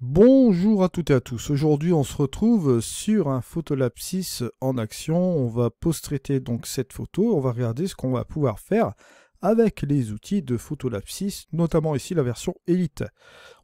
Bonjour à toutes et à tous. Aujourd'hui, on se retrouve sur un Photolab 6 en action. On va post-traiter donc cette photo. On va regarder ce qu'on va pouvoir faire avec les outils de Photolab 6, notamment ici la version Elite.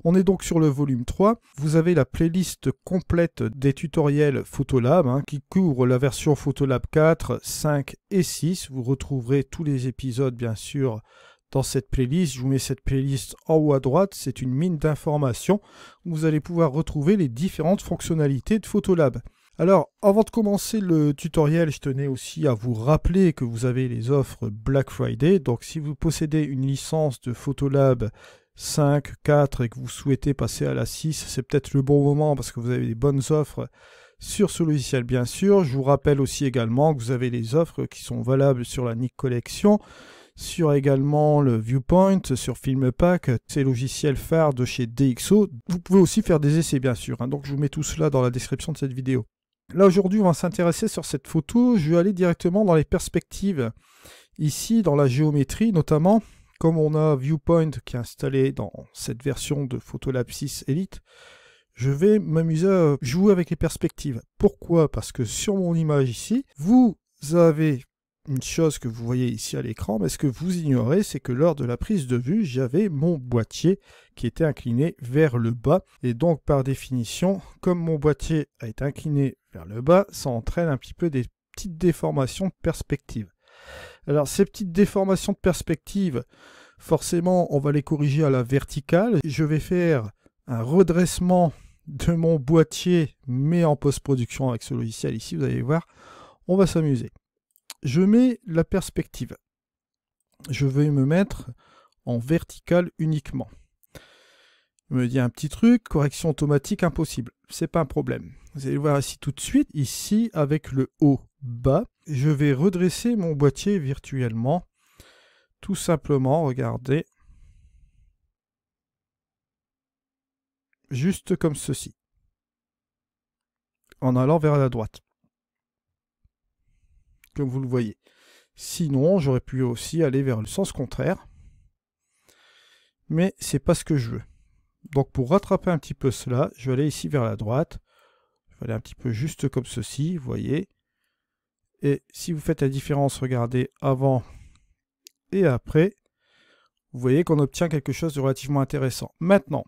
On est donc sur le volume 3. Vous avez la playlist complète des tutoriels Photolab qui couvre la version Photolab 4, 5 et 6. Vous retrouverez tous les épisodes bien sûr dans cette playlist. Je vous mets cette playlist en haut à droite, c'est une mine d'informations. Vous allez pouvoir retrouver les différentes fonctionnalités de Photolab. Alors, avant de commencer le tutoriel, je tenais aussi à vous rappeler que vous avez les offres Black Friday. Donc, si vous possédez une licence de Photolab 5, 4 et que vous souhaitez passer à la 6, c'est peut-être le bon moment parce que vous avez des bonnes offres sur ce logiciel, bien sûr. Je vous rappelle aussi également que vous avez les offres qui sont valables sur la Nik Collection, sur également le Viewpoint, sur Filmpak, ces logiciels phares de chez DxO. Vous pouvez aussi faire des essais bien sûr, donc je vous mets tout cela dans la description de cette vidéo. Là aujourd'hui on va s'intéresser sur cette photo, je vais aller directement dans les perspectives. Ici dans la géométrie notamment, comme on a Viewpoint qui est installé dans cette version de Photolab 6 Elite, je vais m'amuser à jouer avec les perspectives. Pourquoi? Parce que sur mon image ici, vous avez une chose que vous voyez ici à l'écran, mais ce que vous ignorez, c'est que lors de la prise de vue, j'avais mon boîtier qui était incliné vers le bas. Et donc, par définition, comme mon boîtier a été incliné vers le bas, ça entraîne un petit peu des petites déformations de perspective. Alors, ces petites déformations de perspective, forcément, on va les corriger à la verticale. Je vais faire un redressement de mon boîtier, mais en post-production avec ce logiciel ici, vous allez voir, on va s'amuser. Je mets la perspective. Je vais me mettre en vertical uniquement. Il me dit un petit truc, correction automatique impossible. C'est pas un problème. Vous allez voir ici tout de suite, ici avec le haut bas, je vais redresser mon boîtier virtuellement. Tout simplement, regardez. Juste comme ceci. En allant vers la droite. Comme vous le voyez. Sinon, j'aurais pu aussi aller vers le sens contraire. Mais c'est pas ce que je veux. Donc pour rattraper un petit peu cela, je vais aller ici vers la droite. Je vais aller un petit peu juste comme ceci, vous voyez. Et si vous faites la différence, regardez avant et après, vous voyez qu'on obtient quelque chose de relativement intéressant. Maintenant,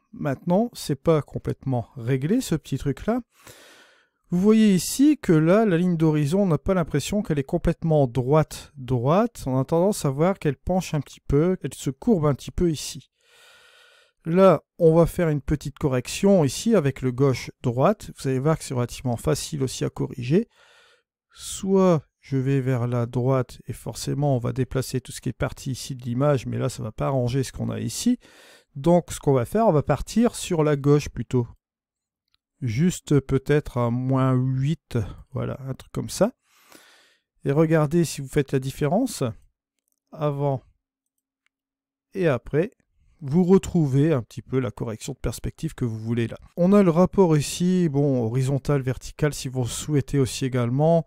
c'est pas complètement réglé ce petit truc-là. Vous voyez ici que là, la ligne d'horizon, on n'a pas l'impression qu'elle est complètement droite. On a tendance à voir qu'elle penche un petit peu, elle se courbe un petit peu ici. Là, on va faire une petite correction ici avec le gauche-droite. Vous allez voir que c'est relativement facile aussi à corriger. Soit je vais vers la droite et forcément on va déplacer tout ce qui est parti ici de l'image, mais là ça ne va pas arranger ce qu'on a ici. Donc ce qu'on va faire, on va partir sur la gauche plutôt. Juste peut-être à -8, voilà, un truc comme ça. Et regardez si vous faites la différence, avant et après, vous retrouvez un petit peu la correction de perspective que vous voulez là. On a le rapport ici, bon, horizontal, vertical, si vous le souhaitez aussi également.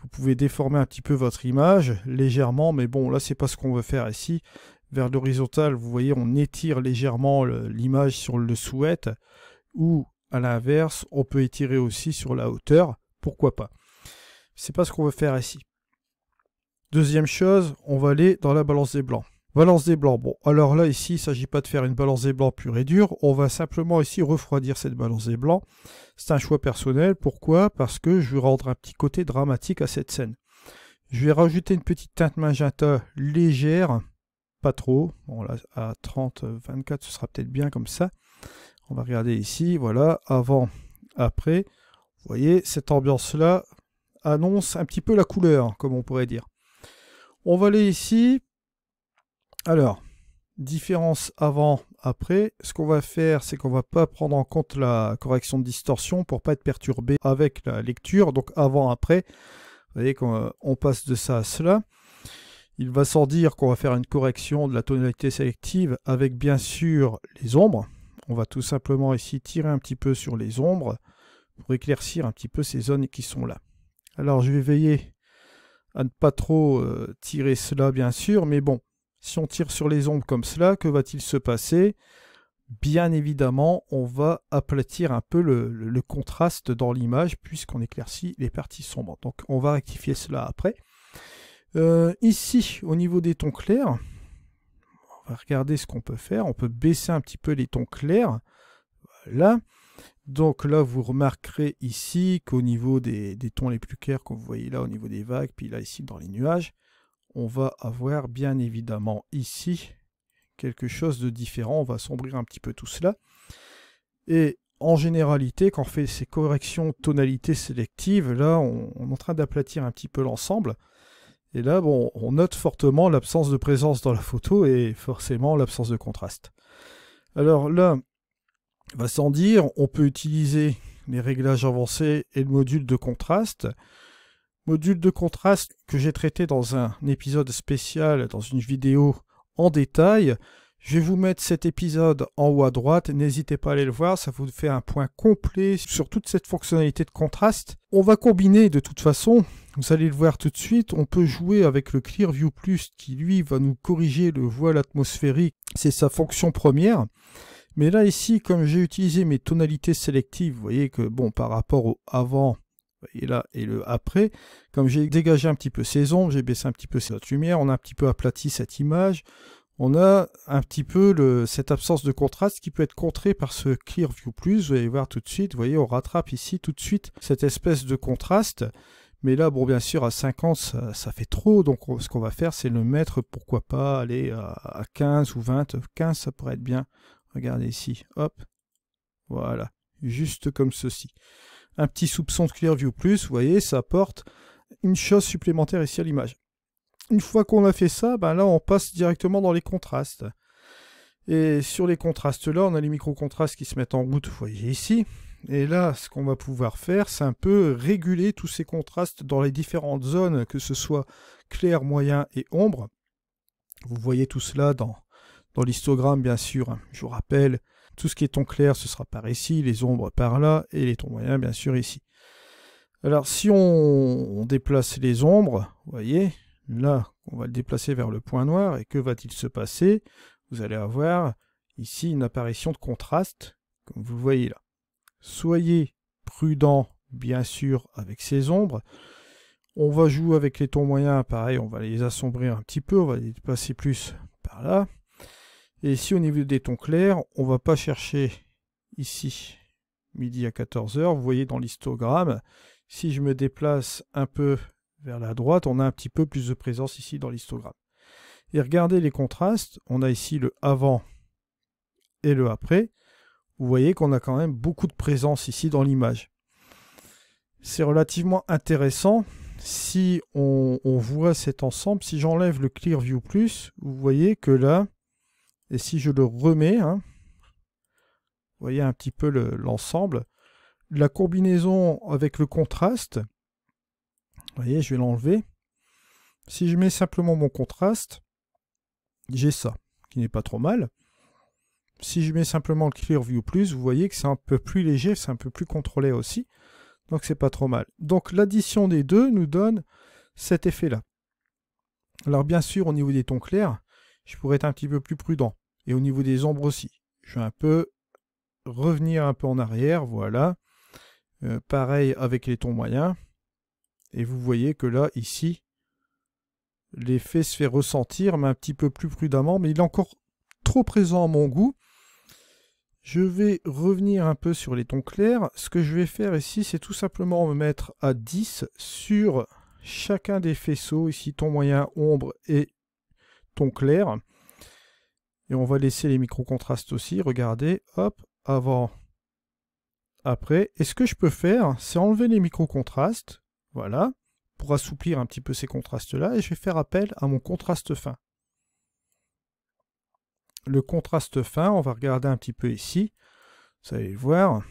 Vous pouvez déformer un petit peu votre image, légèrement, mais bon, là, c'est pas ce qu'on veut faire ici. Vers l'horizontal, vous voyez, on étire légèrement l'image sur le souhaite, ou à l'inverse, on peut étirer aussi sur la hauteur, pourquoi pas. C'est pas ce qu'on veut faire ici. Deuxième chose, on va aller dans la balance des blancs. Balance des blancs, bon, alors là ici, il ne s'agit pas de faire une balance des blancs pure et dure, on va simplement ici refroidir cette balance des blancs. C'est un choix personnel, pourquoi? Parce que je veux rendre un petit côté dramatique à cette scène. Je vais rajouter une petite teinte magenta légère, pas trop, bon là à 30, 24 ce sera peut-être bien comme ça. On va regarder ici, voilà, avant, après. Vous voyez, cette ambiance-là annonce un petit peu la couleur, comme on pourrait dire. On va aller ici. Alors, différence avant, après. Ce qu'on va faire, c'est qu'on ne va pas prendre en compte la correction de distorsion pour ne pas être perturbé avec la lecture. Donc avant, après. Vous voyez qu'on passe de ça à cela. Il va sans dire qu'on va faire une correction de la tonalité sélective avec bien sûr les ombres. On va tout simplement ici tirer un petit peu sur les ombres pour éclaircir un petit peu ces zones qui sont là. Alors je vais veiller à ne pas trop tirer cela bien sûr, mais bon, si on tire sur les ombres comme cela, que va-t-il se passer? bien évidemment, on va aplatir un peu le contraste dans l'image puisqu'on éclaircit les parties sombres. Donc on va rectifier cela après. Ici, au niveau des tons clairs, on va regarder ce qu'on peut faire. On peut baisser un petit peu les tons clairs. Voilà. Donc là, vous remarquerez ici qu'au niveau des tons les plus clairs, comme vous voyez là, au niveau des vagues, puis là, ici, dans les nuages, on va avoir bien évidemment ici quelque chose de différent. On va assombrir un petit peu tout cela. Et en généralité, quand on fait ces corrections tonalité sélectives, là, on est en train d'aplatir un petit peu l'ensemble. Et là, bon, on note fortement l'absence de présence dans la photo et forcément l'absence de contraste. Alors là, va sans dire, on peut utiliser les réglages avancés et le module de contraste. Module de contraste que j'ai traité dans un épisode spécial, dans une vidéo en détail. Je vais vous mettre cet épisode en haut à droite, n'hésitez pas à aller le voir, ça vous fait un point complet sur toute cette fonctionnalité de contraste. On va combiner de toute façon, vous allez le voir tout de suite, on peut jouer avec le Clearview Plus qui lui va nous corriger le voile atmosphérique, c'est sa fonction première. Mais là ici, comme j'ai utilisé mes tonalités sélectives, vous voyez que bon, par rapport au avant, et là et le après, comme j'ai dégagé un petit peu ces ombres, j'ai baissé un petit peu cette lumière, on a un petit peu aplati cette image, on a un petit peu cette absence de contraste qui peut être contrée par ce Clearview Plus, vous allez voir tout de suite, vous voyez, on rattrape ici tout de suite cette espèce de contraste, mais là, bon, bien sûr, à 50, ça fait trop, donc ce qu'on va faire, c'est le mettre, pourquoi pas, aller à 15 ou 20, 15, ça pourrait être bien. Regardez ici, hop, voilà, juste comme ceci. Un petit soupçon de Clearview Plus, vous voyez, ça apporte une chose supplémentaire ici à l'image. Une fois qu'on a fait ça, ben là on passe directement dans les contrastes. Et sur les contrastes là, on a les micro-contrastes qui se mettent en route, vous voyez ici. Et là, ce qu'on va pouvoir faire, c'est un peu réguler tous ces contrastes dans les différentes zones, que ce soit clair, moyen et ombre. Vous voyez tout cela dans l'histogramme, bien sûr. Je vous rappelle, tout ce qui est ton clair, ce sera par ici, les ombres par là, et les tons moyens, bien sûr, ici. Alors, si on déplace les ombres, vous voyez, là, on va le déplacer vers le point noir, et que va-t-il se passer? Vous allez avoir ici une apparition de contraste, comme vous le voyez là. Soyez prudent, bien sûr, avec ces ombres. On va jouer avec les tons moyens, pareil, on va les assombrir un petit peu, on va les déplacer plus par là. Et ici, au niveau des tons clairs, on ne va pas chercher ici, midi à 14 h. Vous voyez dans l'histogramme, si je me déplace un peu vers la droite, on a un petit peu plus de présence ici dans l'histogramme. Et regardez les contrastes, on a ici le avant et le après. Vous voyez qu'on a quand même beaucoup de présence ici dans l'image. C'est relativement intéressant. Si on voit cet ensemble, si j'enlève le Clearview Plus, vous voyez que là, et si je le remets, hein, vous voyez un petit peu l'ensemble, la combinaison avec le contraste, vous voyez, je vais l'enlever. Si je mets simplement mon contraste, j'ai ça, qui n'est pas trop mal. Si je mets simplement le Clearview Plus, vous voyez que c'est un peu plus léger, c'est un peu plus contrôlé aussi. Donc c'est pas trop mal. Donc l'addition des deux nous donne cet effet-là. Alors bien sûr, au niveau des tons clairs, je pourrais être un petit peu plus prudent. Et au niveau des ombres aussi. Je vais un peu revenir un peu en arrière, voilà. Pareil avec les tons moyens. Et vous voyez que là, ici, l'effet se fait ressentir, mais un petit peu plus prudemment. Mais il est encore trop présent à mon goût. Je vais revenir un peu sur les tons clairs. Ce que je vais faire ici, c'est tout simplement me mettre à 10 sur chacun des faisceaux. Ici, ton moyen, ombre et ton clair. Et on va laisser les micro-contrastes aussi. Regardez, hop, avant, après. Et ce que je peux faire, c'est enlever les micro-contrastes. Voilà, pour assouplir un petit peu ces contrastes-là. Et je vais faire appel à mon contraste fin. Le contraste fin, on va regarder un petit peu ici. Vous allez le voir.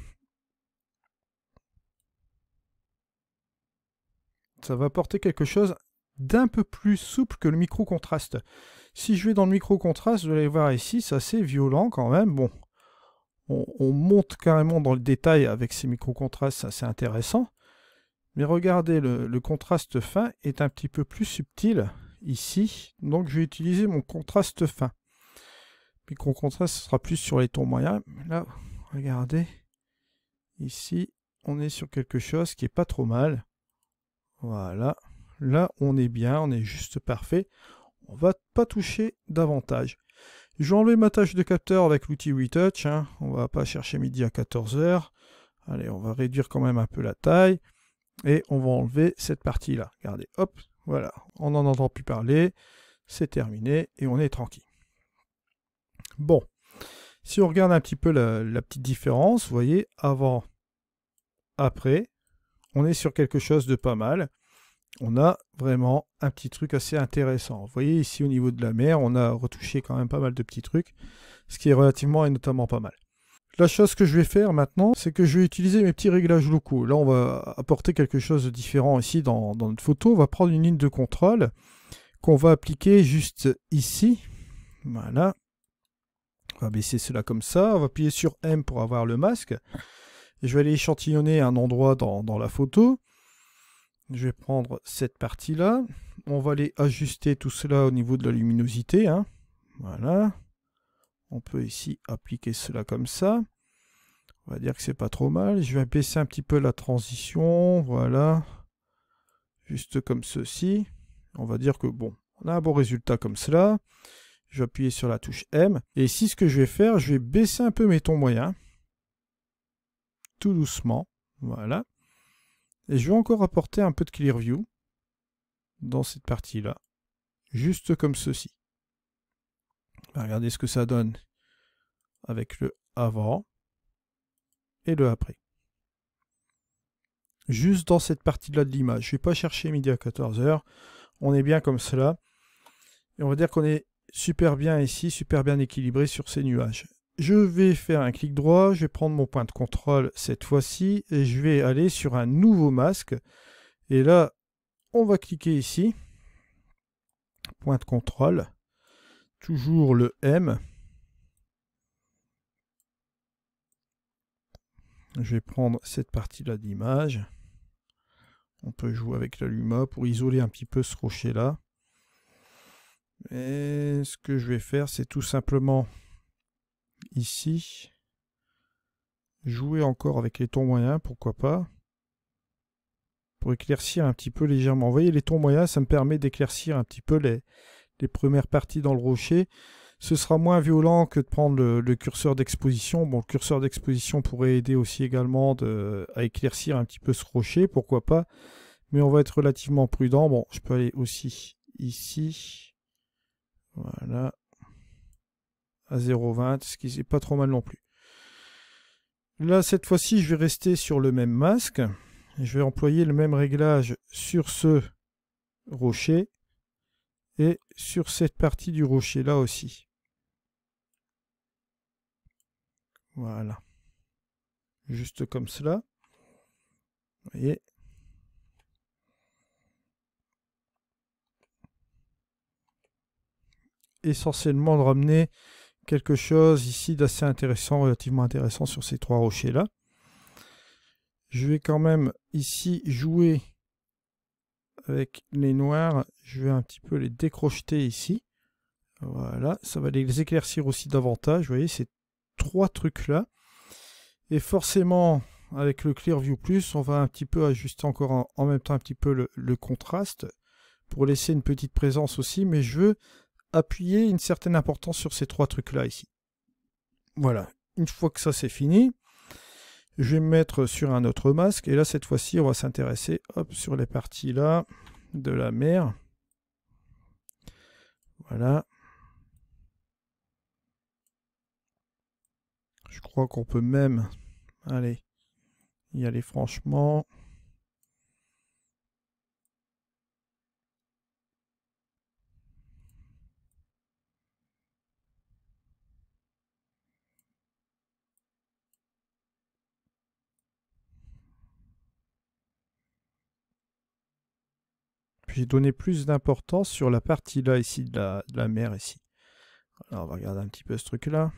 Ça va apporter quelque chose d'un peu plus souple que le micro-contraste. Si je vais dans le micro-contraste, vous allez voir ici, c'est assez violent quand même. Bon, on monte carrément dans le détail avec ces micro-contrastes, c'est assez intéressant. Mais regardez, le contraste fin est un petit peu plus subtil ici. Donc je vais utiliser mon contraste fin. Puis qu'au contraire, ce sera plus sur les tons moyens. Là, regardez, ici, on est sur quelque chose qui est pas trop mal. Voilà, là, on est bien, on est juste parfait. On va pas toucher davantage. Je vais enlever ma tâche de capteur avec l'outil Retouch. Hein. On va pas chercher midi à 14 h. Allez, on va réduire quand même un peu la taille. Et on va enlever cette partie-là. Regardez, hop, voilà. On n'en entend plus parler. C'est terminé et on est tranquille. Bon, si on regarde un petit peu la petite différence, vous voyez, avant, après, on est sur quelque chose de pas mal. On a vraiment un petit truc assez intéressant. Vous voyez ici au niveau de la mer, on a retouché quand même pas mal de petits trucs, ce qui est relativement et notamment pas mal. La chose que je vais faire maintenant, c'est que je vais utiliser mes petits réglages locaux. Là, on va apporter quelque chose de différent ici dans notre photo. On va prendre une ligne de contrôle qu'on va appliquer juste ici. Voilà. On va baisser cela comme ça. On va appuyer sur M pour avoir le masque. Et je vais aller échantillonner un endroit dans la photo. Je vais prendre cette partie-là. On va aller ajuster tout cela au niveau de la luminosité. Hein. Voilà. On peut ici appliquer cela comme ça. On va dire que c'est pas trop mal. Je vais baisser un petit peu la transition. Voilà. Juste comme ceci. On va dire que bon, on a un bon résultat comme cela. Je vais appuyer sur la touche M. Et ici, ce que je vais faire, je vais baisser un peu mes tons moyens. Tout doucement. Voilà. Et je vais encore apporter un peu de Clear View dans cette partie-là. Juste comme ceci. Regardez ce que ça donne avec le avant et le après. Juste dans cette partie-là de l'image. Je ne vais pas chercher midi à 14 h. On est bien comme cela. Et on va dire qu'on est super bien ici, super bien équilibré sur ces nuages. Je vais faire un clic droit, je vais prendre mon point de contrôle cette fois-ci et je vais aller sur un nouveau masque. Et là, on va cliquer ici. Point de contrôle. Toujours le M. Je vais prendre cette partie-là d'image. On peut jouer avec la Luma pour isoler un petit peu ce rocher-là. Et ce que je vais faire, c'est tout simplement ici, jouer encore avec les tons moyens, pourquoi pas, pour éclaircir un petit peu légèrement. Vous voyez, les tons moyens, ça me permet d'éclaircir un petit peu les premières parties dans le rocher. Ce sera moins violent que de prendre le curseur d'exposition. Bon, le curseur d'exposition pourrait aider aussi également à éclaircir un petit peu ce rocher, pourquoi pas. Mais on va être relativement prudent. Bon, je peux aller aussi ici. Voilà. À 0,20, ce qui n'est pas trop mal non plus. Là, cette fois-ci, je vais rester sur le même masque. Je vais employer le même réglage sur ce rocher et sur cette partie du rocher là aussi. Voilà. Juste comme cela. Vous voyez. Essentiellement de ramener quelque chose ici d'assez intéressant, relativement intéressant sur ces trois rochers là. Je vais quand même ici jouer avec les noirs. Je vais un petit peu les décrocheter ici. Voilà, ça va les éclaircir aussi davantage. Vous voyez, ces trois trucs là. Et forcément, avec le Clear View Plus, on va un petit peu ajuster encore en même temps un petit peu le contraste pour laisser une petite présence aussi. Mais je veux appuyer une certaine importance sur ces trois trucs là ici. Voilà, une fois que ça c'est fini, je vais me mettre sur un autre masque et là cette fois-ci on va s'intéresser sur les parties là de la mer. Voilà. Je crois qu'on peut même y aller franchement. J'ai donné plus d'importance sur la partie là ici de la mer ici. Alors on va regarder un petit peu ce truc là.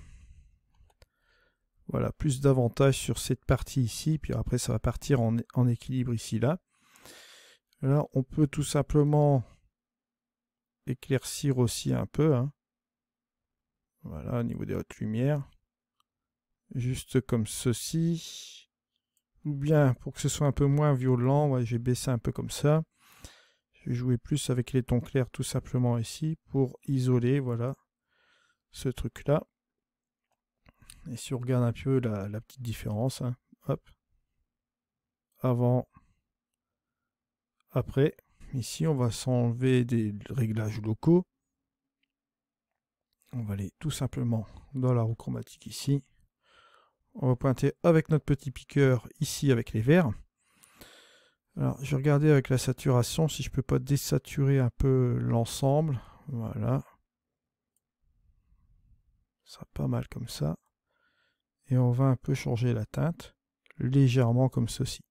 Voilà, plus d'avantages sur cette partie ici, puis après ça va partir en équilibre ici là. Là on peut tout simplement éclaircir aussi un peu. Hein. Voilà, au niveau des hautes lumières. Juste comme ceci. Ou bien, pour que ce soit un peu moins violent, ouais, j'ai baissé un peu comme ça. Je vais jouer plus avec les tons clairs tout simplement ici pour isoler, voilà, ce truc-là. Et si on regarde un peu la petite différence, hein, hop, avant, après, ici on va s'enlever des réglages locaux. On va aller tout simplement dans la roue chromatique ici. On va pointer avec notre petit piqueur ici avec les verts. Alors, je vais regarder avec la saturation si je peux pas désaturer un peu l'ensemble. Voilà. Ça sera pas mal comme ça. Et on va un peu changer la teinte, légèrement comme ceci.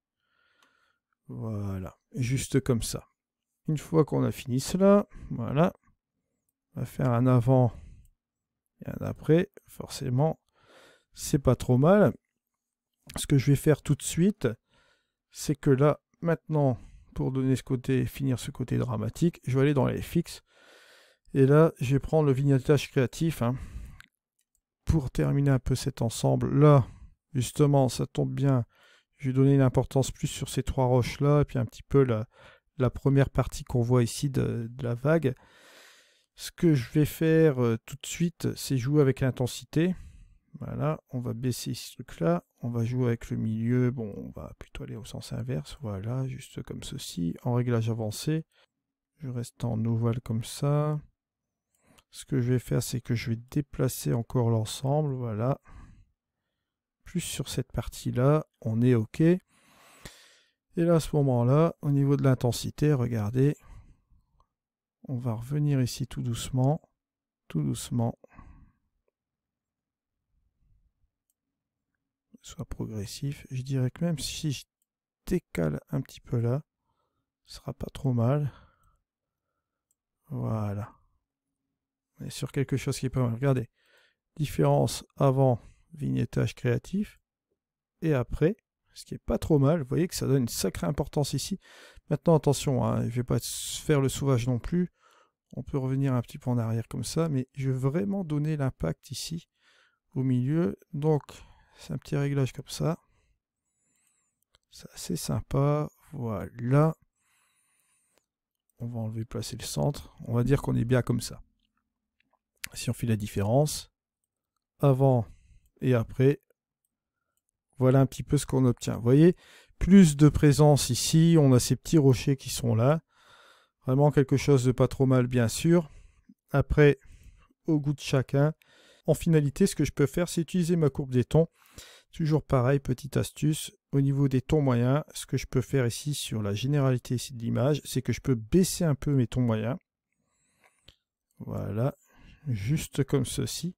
Voilà, juste comme ça. Une fois qu'on a fini cela, voilà, on va faire un avant et un après. Forcément, c'est pas trop mal. Ce que je vais faire tout de suite, c'est que là, maintenant, pour donner ce côté, finir ce côté dramatique, je vais aller dans les FX. Et là, je vais prendre le vignettage créatif, hein, pour terminer un peu cet ensemble. Là, justement, ça tombe bien. Je vais donner une importance plus sur ces trois roches-là, et puis un petit peu la première partie qu'on voit ici de la vague. Ce que je vais faire tout de suite, c'est jouer avec l'intensité. Voilà, on va baisser ce truc-là. On va jouer avec le milieu. Bon, on va plutôt aller au sens inverse. Voilà, juste comme ceci. En réglage avancé. Je reste en ovale comme ça. Ce que je vais faire, c'est que je vais déplacer encore l'ensemble. Voilà. Plus sur cette partie-là, on est OK. Et là, à ce moment-là, au niveau de l'intensité, regardez. On va revenir ici tout doucement. Tout doucement. Soit progressif. Je dirais que même si je décale un petit peu là, ce sera pas trop mal. Voilà. On est sur quelque chose qui est pas mal. Regardez. Différence avant vignettage créatif et après, ce qui est pas trop mal. Vous voyez que ça donne une sacrée importance ici. Maintenant, attention, hein, je vais pas faire le sauvage non plus. On peut revenir un petit peu en arrière comme ça, mais je veux vraiment donner l'impact ici au milieu. Donc, c'est un petit réglage comme ça. C'est assez sympa. Voilà. On va enlever, placer le centre. On va dire qu'on est bien comme ça. Si on fait la différence, avant et après, voilà un petit peu ce qu'on obtient. Vous voyez, plus de présence ici. On a ces petits rochers qui sont là. Vraiment quelque chose de pas trop mal, bien sûr. Après, au goût de chacun. En finalité, ce que je peux faire, c'est utiliser ma courbe des tons. Toujours pareil, petite astuce. Au niveau des tons moyens, ce que je peux faire ici sur la généralité ici de l'image, c'est que je peux baisser un peu mes tons moyens. Voilà, juste comme ceci.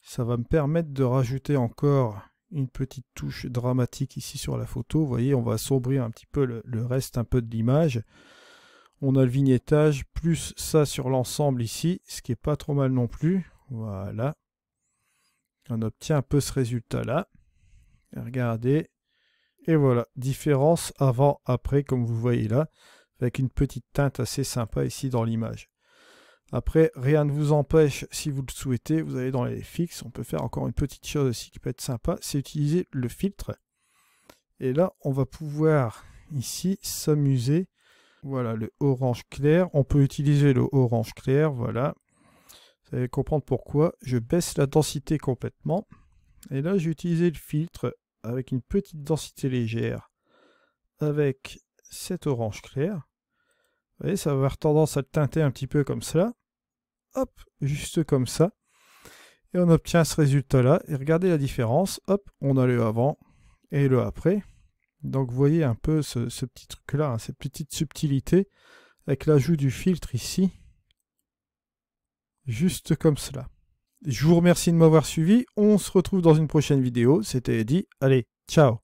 Ça va me permettre de rajouter encore une petite touche dramatique ici sur la photo. Vous voyez, on va assombrir un petit peu le reste un peu de l'image. On a le vignettage, plus ça sur l'ensemble ici, ce qui n'est pas trop mal non plus. Voilà. On obtient un peu ce résultat-là. Regardez. Et voilà, différence avant-après, comme vous voyez là, avec une petite teinte assez sympa ici dans l'image. Après, rien ne vous empêche, si vous le souhaitez, vous allez dans les FX, on peut faire encore une petite chose aussi qui peut être sympa, c'est utiliser le filtre. Et là, on va pouvoir ici s'amuser. Voilà, le orange clair. On peut utiliser le orange clair, voilà. Vous allez comprendre pourquoi. Je baisse la densité complètement. Et là, j'ai utilisé le filtre avec une petite densité légère avec cet orange clair. Vous voyez, ça va avoir tendance à le teinter un petit peu comme cela. Hop, juste comme ça. Et on obtient ce résultat-là. Et regardez la différence. Hop, on a le avant et le après. Donc vous voyez un peu ce petit truc-là, hein, cette petite subtilité avec l'ajout du filtre ici. Juste comme cela. Je vous remercie de m'avoir suivi. On se retrouve dans une prochaine vidéo. C'était Eddy. Allez, ciao!